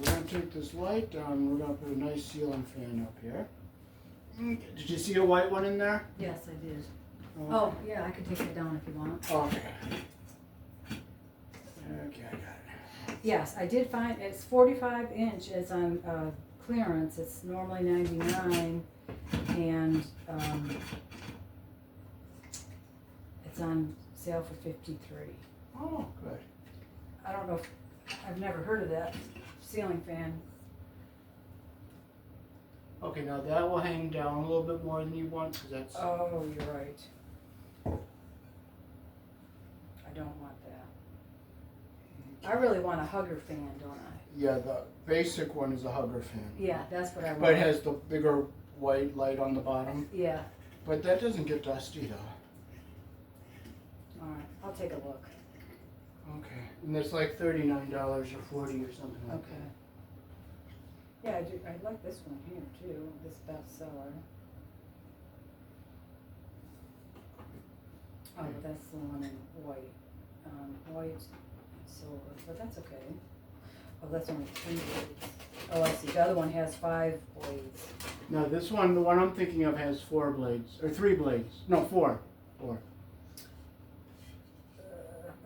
we're going to take this light down. We're going to put a nice ceiling fan up here. Did you see a white one in there? Yes, I did. Okay. Oh, yeah, I can take it down if you want. Okay. Okay, I got it. Yes, I did find, it's 45 inch, it's on clearance, it's normally 99, and it's on sale for 53. Oh, good. I don't know if, I've never heard of that ceiling fan. Okay, now that will hang down a little bit more than you want, because that's... Oh, you're right. I don't want that. I really want a hugger fan, don't I? Yeah, the basic one is a hugger fan. Yeah, that's what I want. But it has the bigger white light on the bottom. Yeah. But that doesn't get dusty, though. All right, I'll take a look. Okay. And it's like $39 or $40 or something like Okay. Yeah, I do. I like this one here too. This bestseller. Oh, but that's the one in white. White and silver, but that's okay. Oh, that's only 3 blades. Oh, I see. The other one has 5 blades. that. Now this one, the one I'm thinking of, has 4 blades. Or 3 blades. No, 4. 4.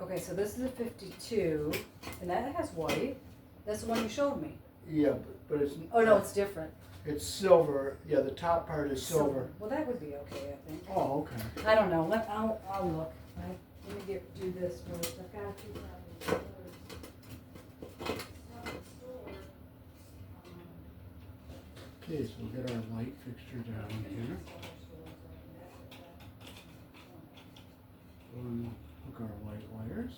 Okay, so this is a 52, and that has white. That's the one you showed me. Yeah, but it's... Oh no, it's different. It's silver. Yeah, the top part is silver. Well, that would be okay, I think. Oh, okay. I don't know. I'll look. Let me do this first. I've got a few Okay, so we'll get our light fixture down here. We'll hook our white wires.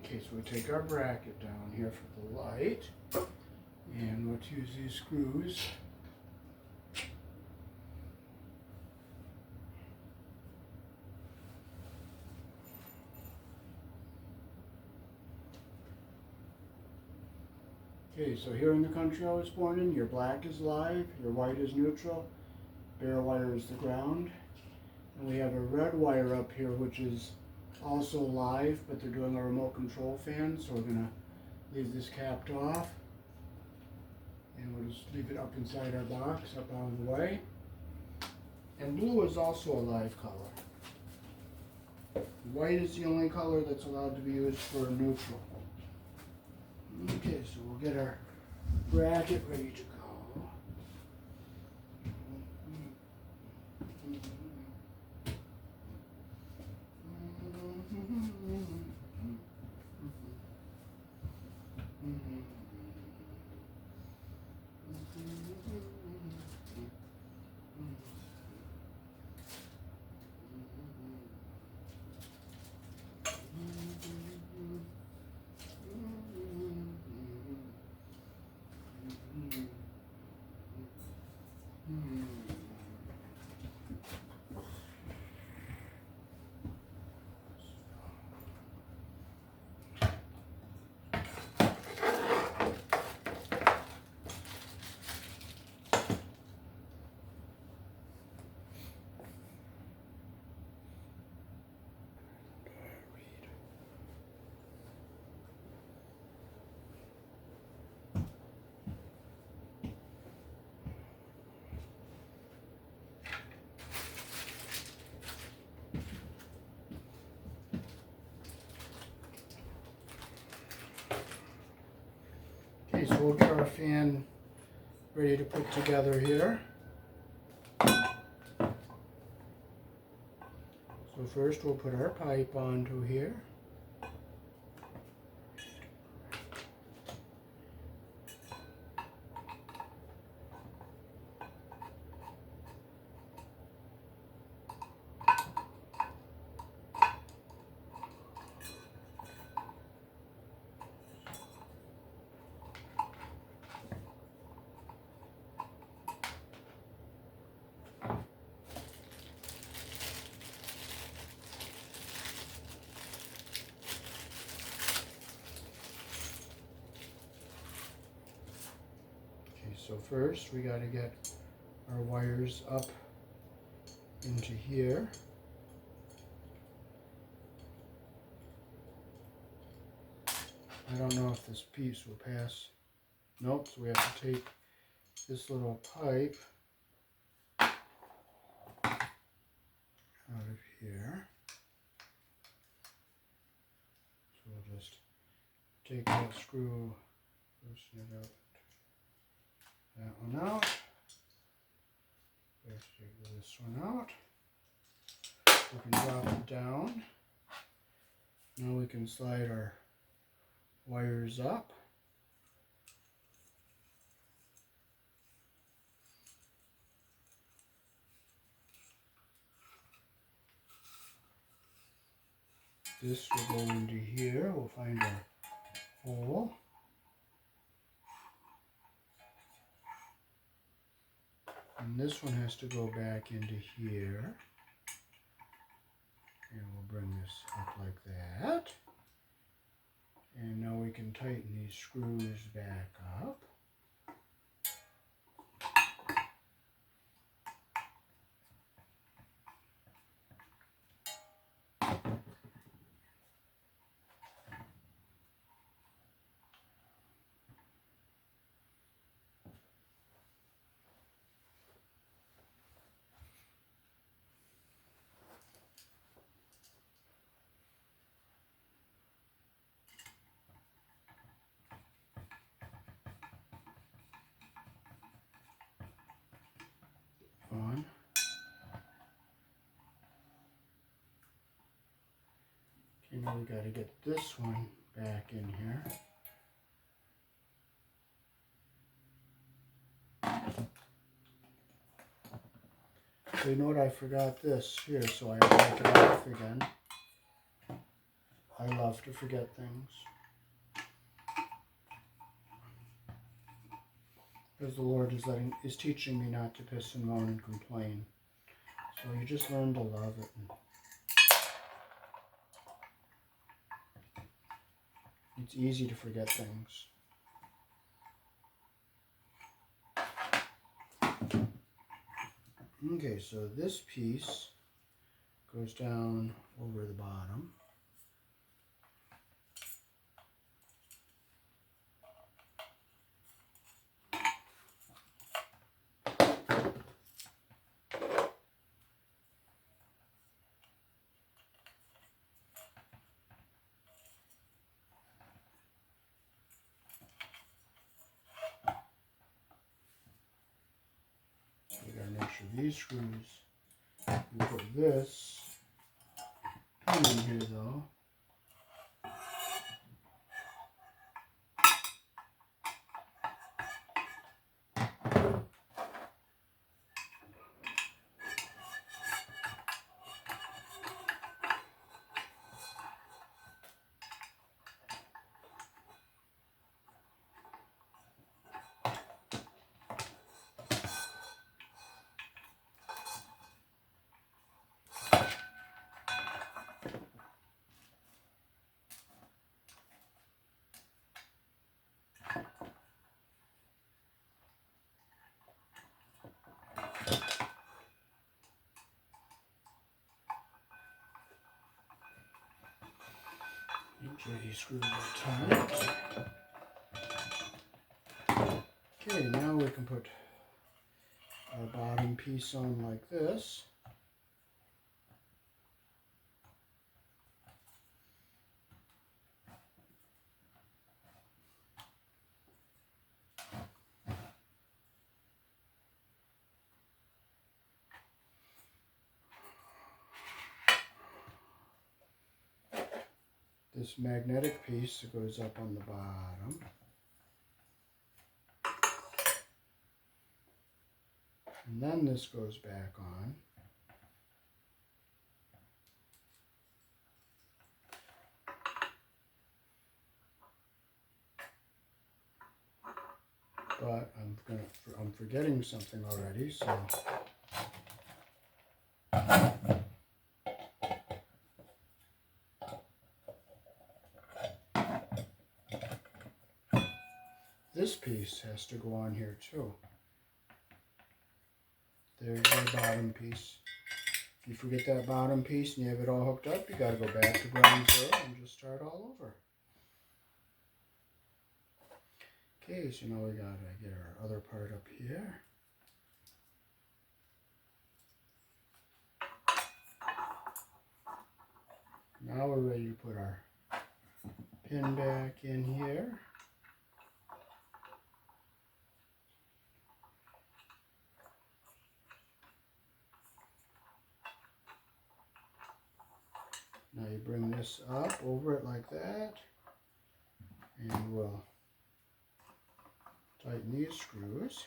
Okay, so we take our bracket down here for the light, and let's use these screws. Okay, so here in the country I was born in, your black is live, your white is neutral, bare wire is the ground, and we have a red wire up here which is also live, but they're doing a remote control fan, so we're going to leave this capped off, and we'll just leave it up inside our box, up out of the way. And blue is also a live color. White is the only color that's allowed to be used for neutral. Okay, so we'll get our bracket ready to go. we'll get our fan ready to put together here. So first we'll put our pipe onto here. So first we got to get our wires up into here. I don't know if this piece will pass. Nope, so we have to take this little pipe out of here. So we'll just take that screw, loosen it up. That one out. Let's take this one out. We can drop it down. Now we can slide our wires up. This will go into here. We'll find our hole. And this one has to go back into here. And we'll bring this up like that. And now we can tighten these screws back up. On. Okay, now we got to get this one back in here. So you know what, I forgot this here, so I have to take it off again. I love to forget things. Because the Lord is teaching me not to piss and moan and complain. So you just learn to love it. It's easy to forget things. Okay, so this piece goes down over the bottom. We gotta make sure these screws, we put this pin in here though. Make sure these screws are tight. Okay, now we can put our bottom piece on like this. this magnetic piece that goes up on the bottom. And then this goes back on. But I'm forgetting something already, so this piece has to go on here too. There's your bottom piece. If you forget that bottom piece and you have it all hooked up, you got to go back to ground zero and just start all over. Okay, so now we got to get our other part up here. Now we're ready to put our pin back in here. Now you bring this up over it like that, and we'll tighten these screws.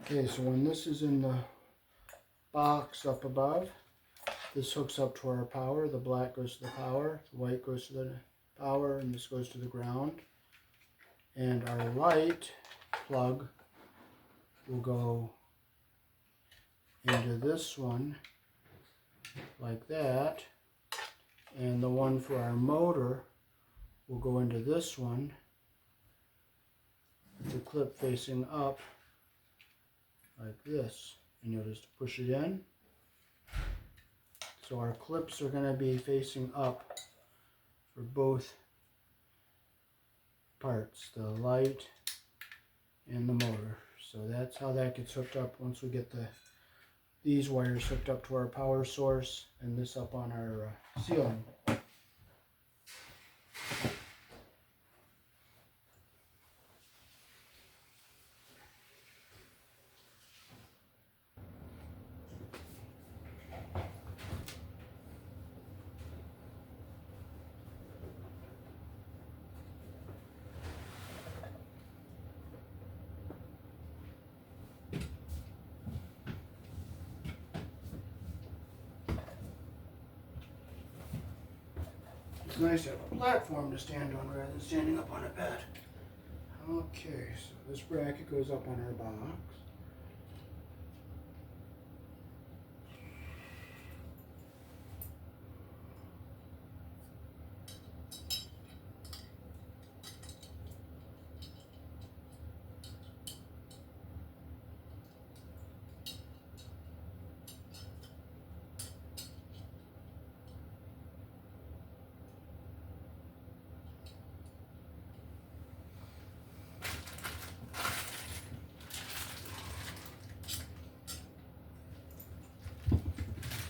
Okay, so when this is in the box up above, this hooks up to our power. The black goes to the power, the white goes to the power, and this goes to the ground. And our light plug will go into this one like that, and the one for our motor will go into this one with the clip facing up like this, and you'll just push it in. So our clips are going to be facing up for both parts, the light and the motor. So that's how that gets hooked up once we get these wires hooked up to our power source and this up on our ceiling. It's nice to have a platform to stand on rather than standing up on a bed. Okay, so this bracket goes up on our box.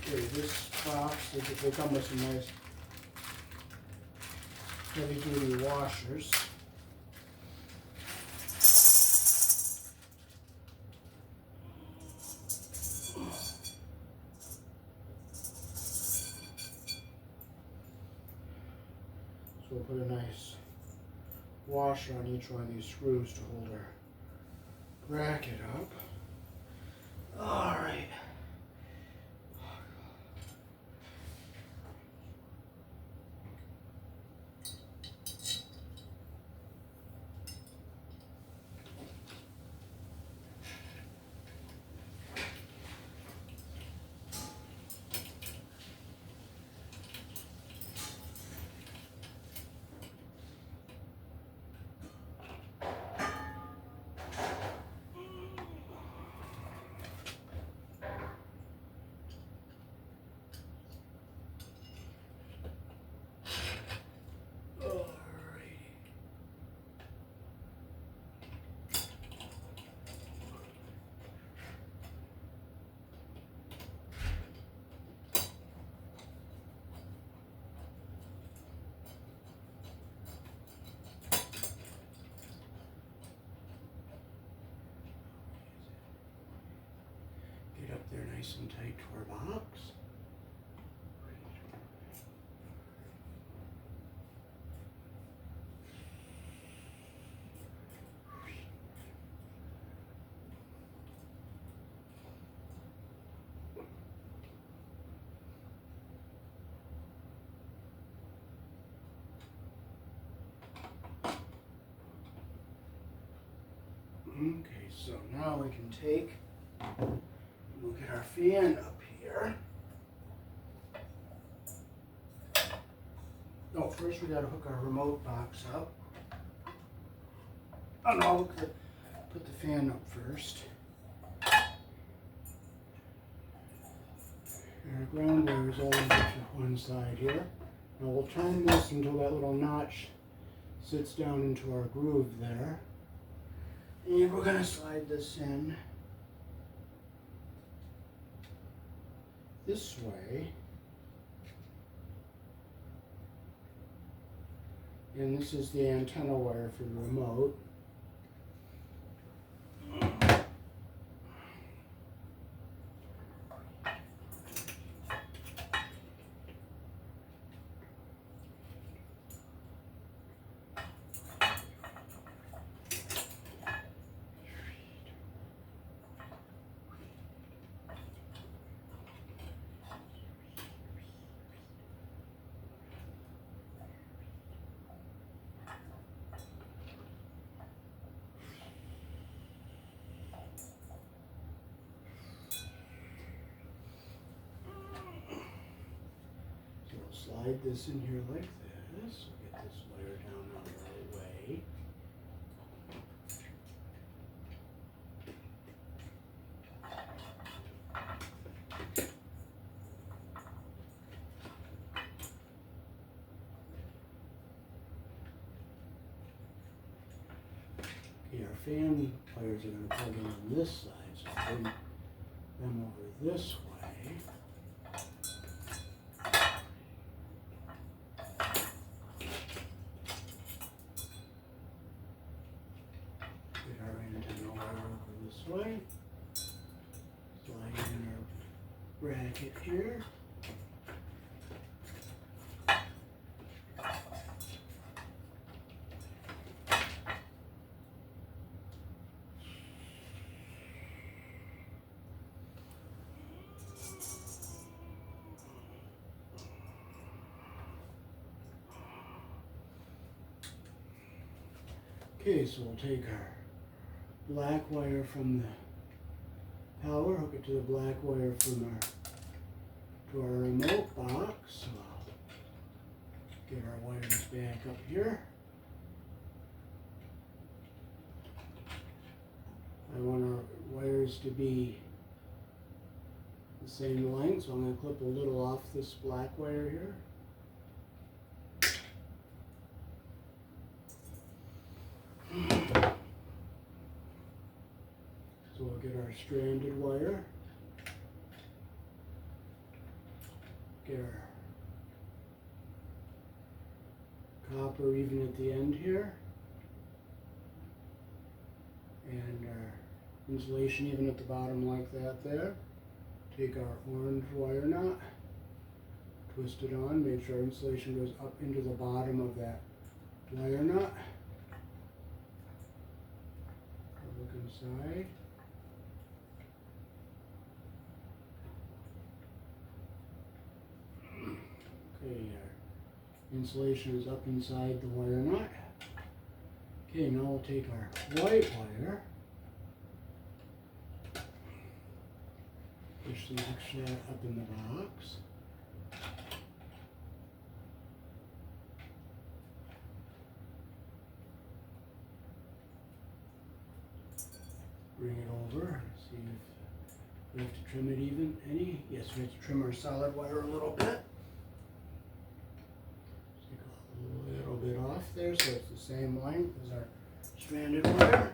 Okay, this box, they come with some nice heavy-duty washers. So we'll put a nice washer on each one of these screws to hold our bracket up. Alright. Get up there nice and tight to our box. Okay, so now we can take, we'll get our fan up here. Oh, first we gotta hook our remote box up. Oh no, put the fan up first. And our ground wire is always to one side here. Now we'll turn this until that little notch sits down into our groove there. And we're going to slide this in this way. And this is the antenna wire for the remote. Slide this in here like this. We'll get this wire down out of our way. Okay, our fan wires are going to plug in on this side, so bring them over this way. Way. Slide in our bracket here. Okay, so we'll take our black wire from the power, hook it to the black wire from our remote box. So I'll get our wires back up here. I want our wires to be the same length, so I'm going to clip a little off this black wire here. So we'll get our stranded wire, get our copper even at the end here, and our insulation even at the bottom like that there. Take our orange wire knot, twist it on, make sure our insulation goes up into the bottom of that wire knot. side. Okay, our insulation is up inside the wire nut. Okay, now we'll take our white wire, push some extra up in the box. Bring it over, see if we have to trim it even any. Yes, we have to trim our solid wire a little bit. Take a little bit off there so it's the same length as our stranded wire.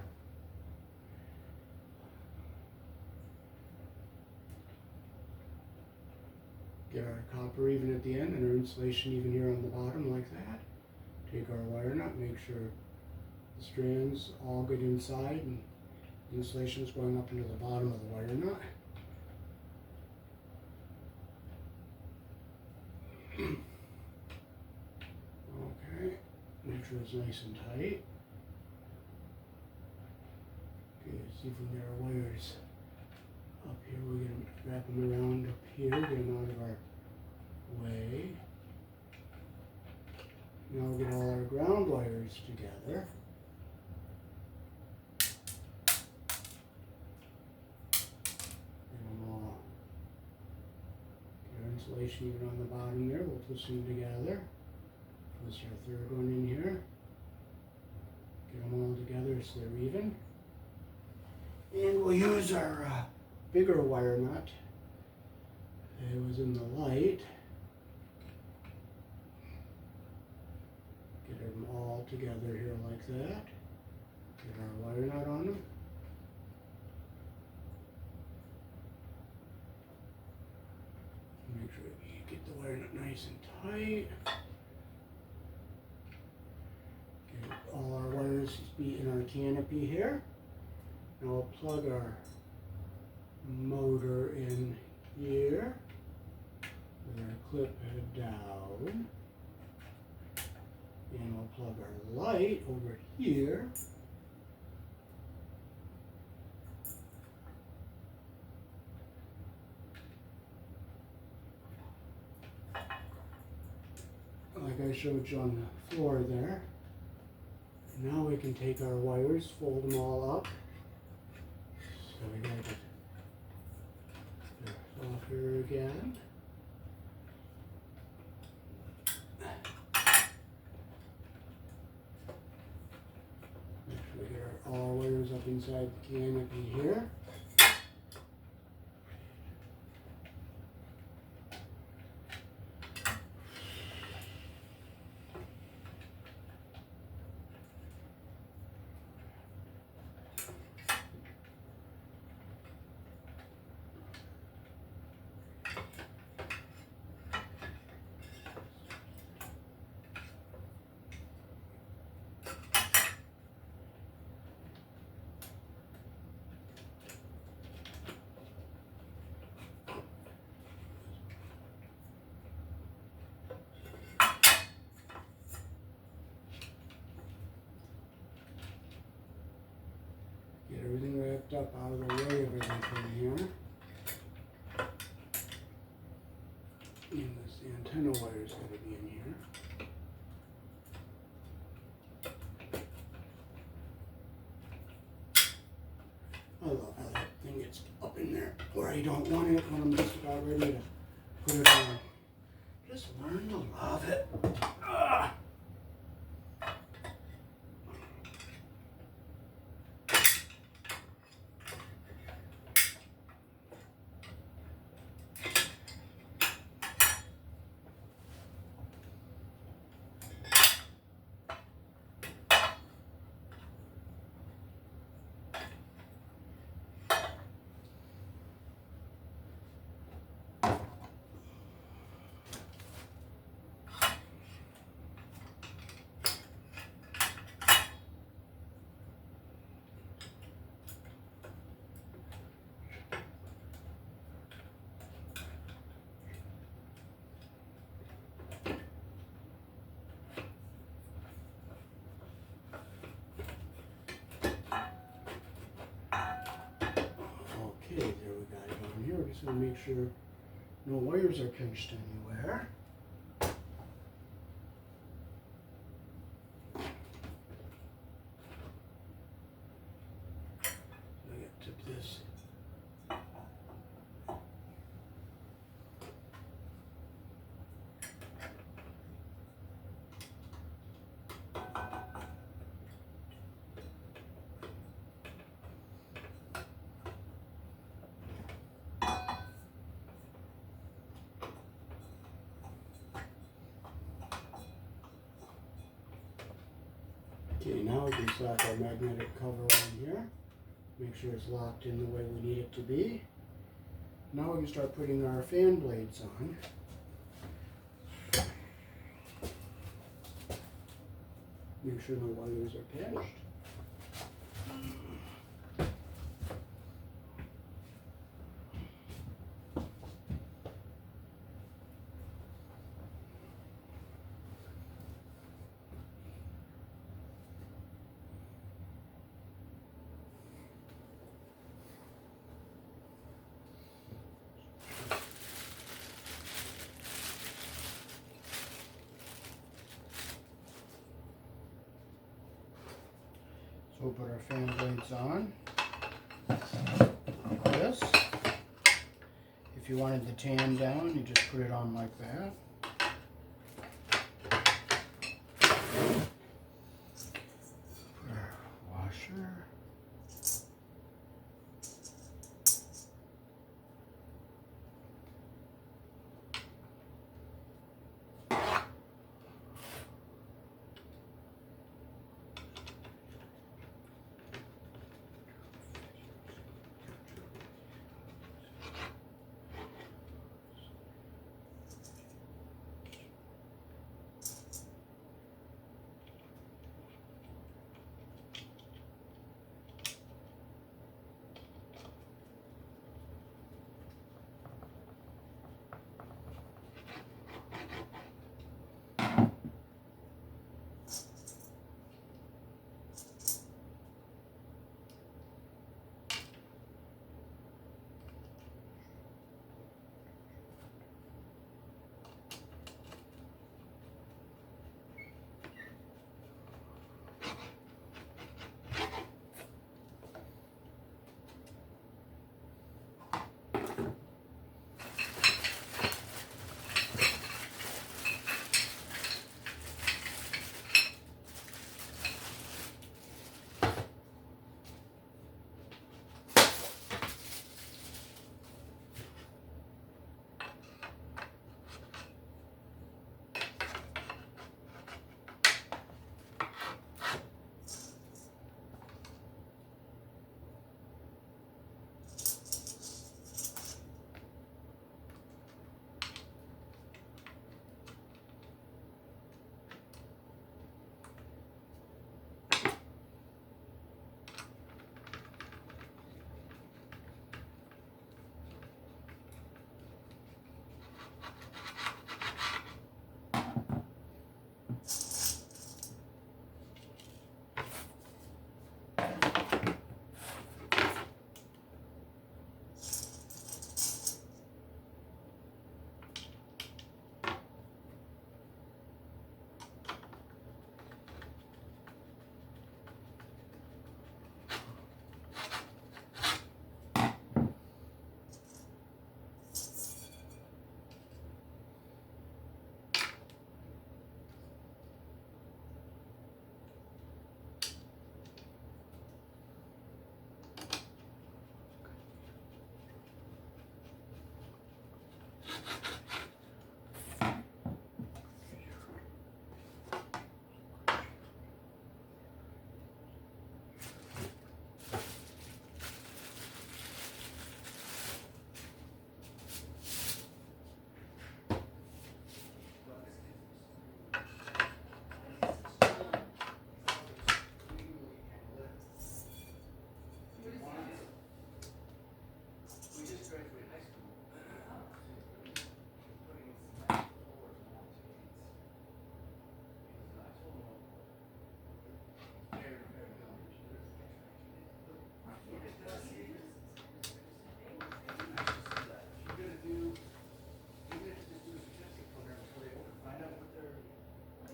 Get our copper even at the end and our insulation even here on the bottom like that. Take our wire nut, make sure the strands all get inside and the insulation is going up into the bottom of the wire nut. Okay, make sure it's nice and tight. Okay, see if we can get our wires up here. We're going to wrap them around up here, get them out of our way. Now we'll get all our ground wires together. Insulation even on the bottom there, we'll twist them together. Twist our third one in here. Get them all together so they're even. And we'll use our bigger wire nut. It was in the light. Get them all together here like that. Get our wire nut on them. Make sure you get the wire nut nice and tight. Get all our wires be in our canopy here. Now we'll plug our motor in here with our clip head down. And we'll plug our light over here. Like I showed you on the floor there. And now we can take our wires, fold them all up. So we got it off here again. Make sure we get all our wires up inside the canopy here. Get everything wrapped up out of the way of everything here. And this antenna wire is going to be in here. I love how that thing gets up in there where I don't want it when I'm just about ready to put it on. Just learn to love it. Ah. So make sure no wires are pinched anywhere. I got to tip this. Okay, now we can slap our magnetic cover on here. Make sure it's locked in the way we need it to be. Now we can start putting our fan blades on. Make sure no wires are pinched. So we'll put our fan blades on, like this. If you wanted the tan down, you just put it on like that. Put our washer.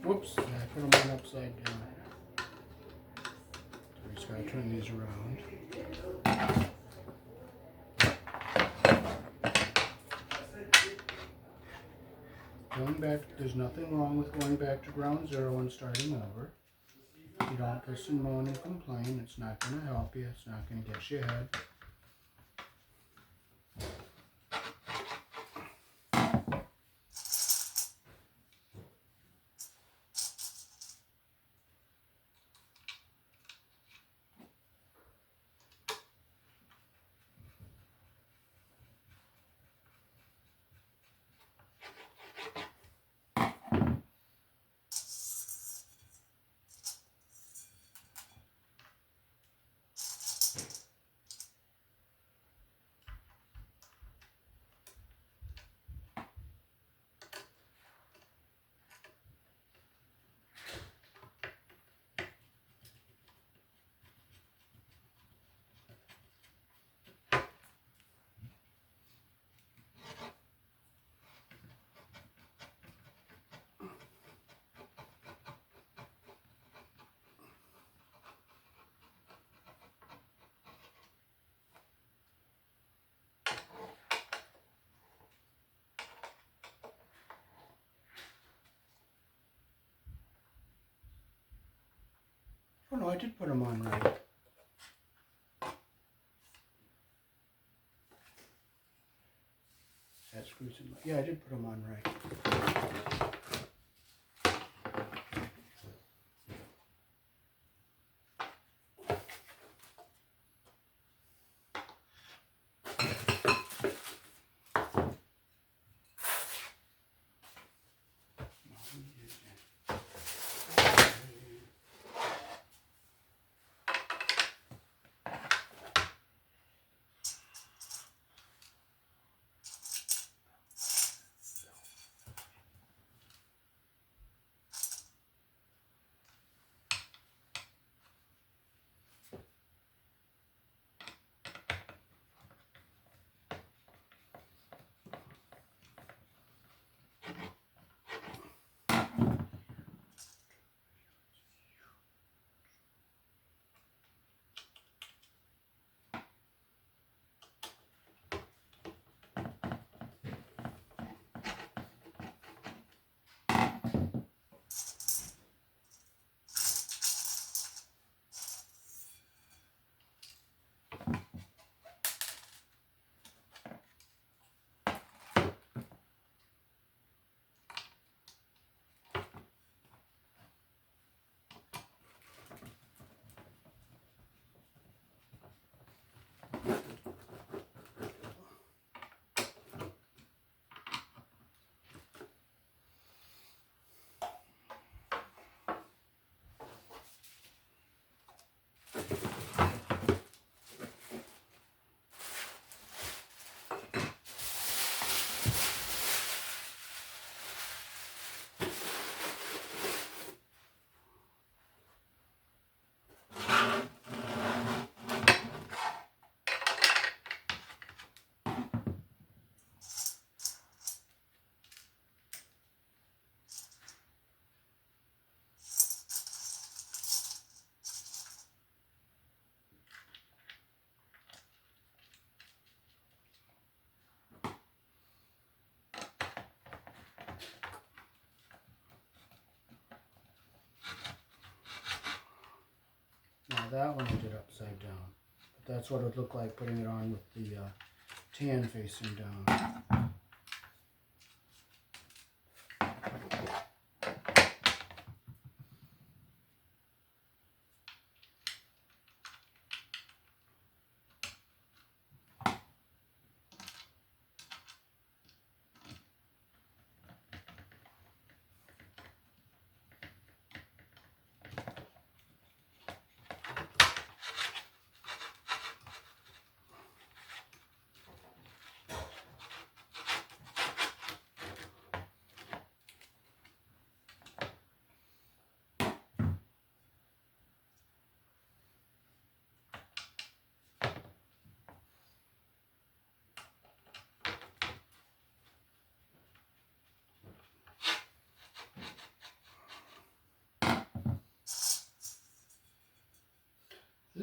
Whoops, I put them on upside down. We just gotta turn these around. Going back, there's nothing wrong with going back to ground zero and starting over. You don't piss and moan and complain. It's not going to help you. It's not going to get you ahead. Oh no, I did put them on right. That screws in. Yeah, I did put them on right. Now that one I did upside down. But that's what it would look like putting it on with the tan facing down.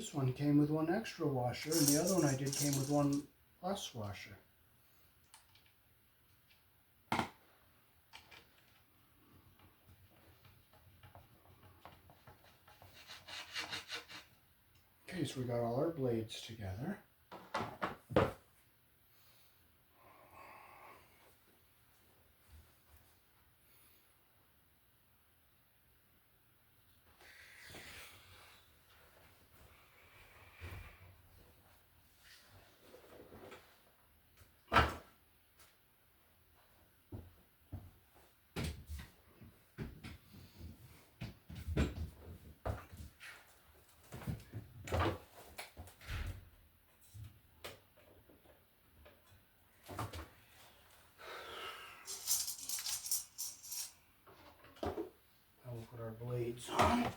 This one came with one extra washer, and the other one I did came with one less washer. Okay, so we got all our blades together. We'll put our blades on.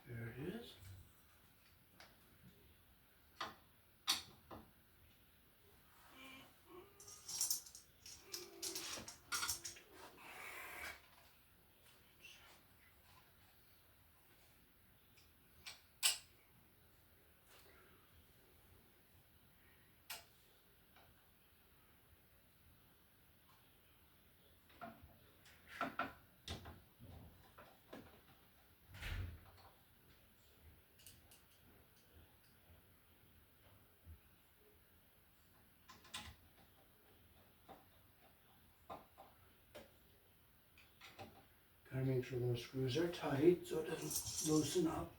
There it is. Gotta make sure those screws are tight so it doesn't loosen up.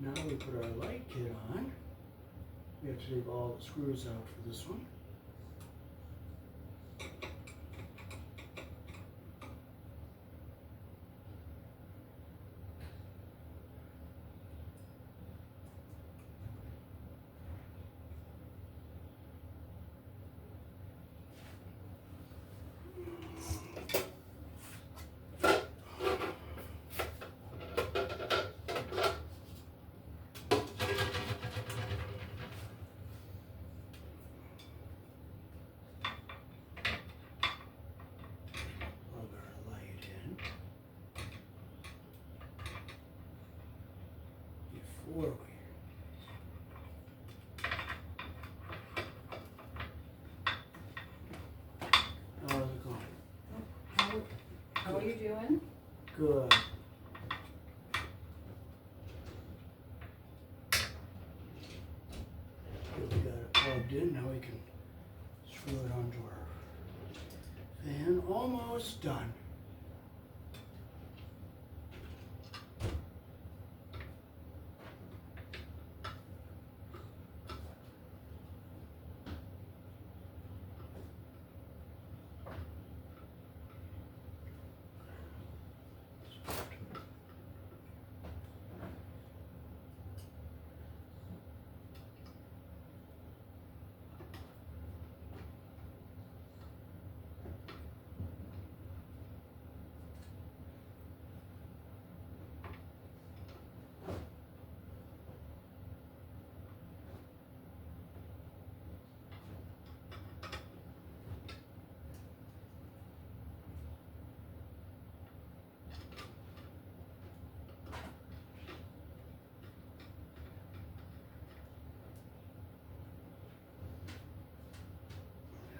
Now we put our light kit on. We have to take all the screws out for this one. before we. How's it going? How are you doing? Good. We got it plugged in, now we can screw it onto our fan. Almost done.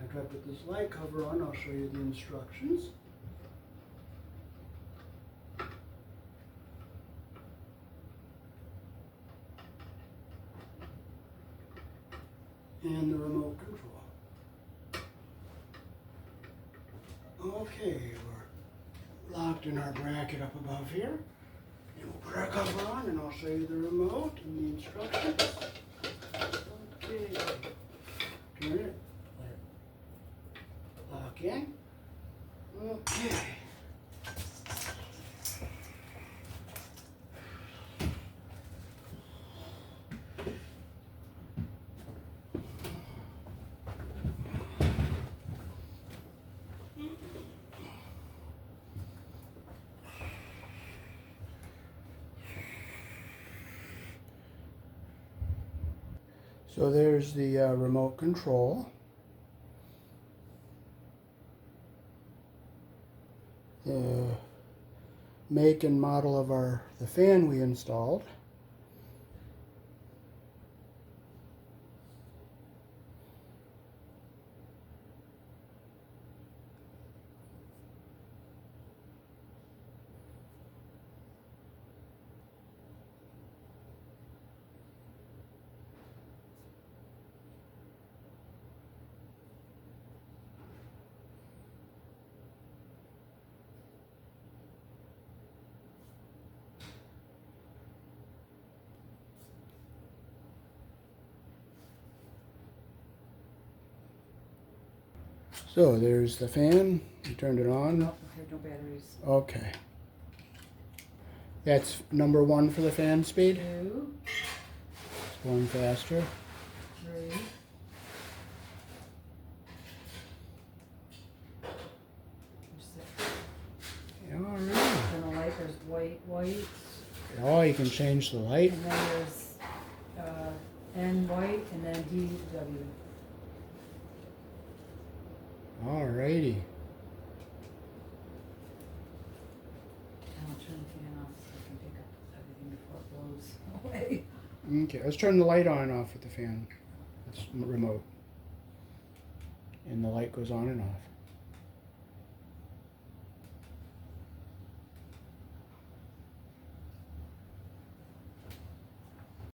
After I put this light cover on, I'll show you the instructions. And the remote control. Okay, we're locked in our bracket up above here. And we'll put our cover on and I'll show you the remote and the instructions. Okay. Turn it. Lock in. Okay. So there's the remote control. The make and model of the fan we installed. So there's the fan. You turned it on. No, I have no batteries. Okay. That's number 1 for the fan speed. 2, It's going faster. 3. All right. Then the light, there's white, Oh, you can change the light. and then there's N white, and then DW. Alrighty. I'll turn the fan off so I can pick up everything before it blows away. Okay, let's turn the light on and off with the fan. It's remote. And the light goes on and off.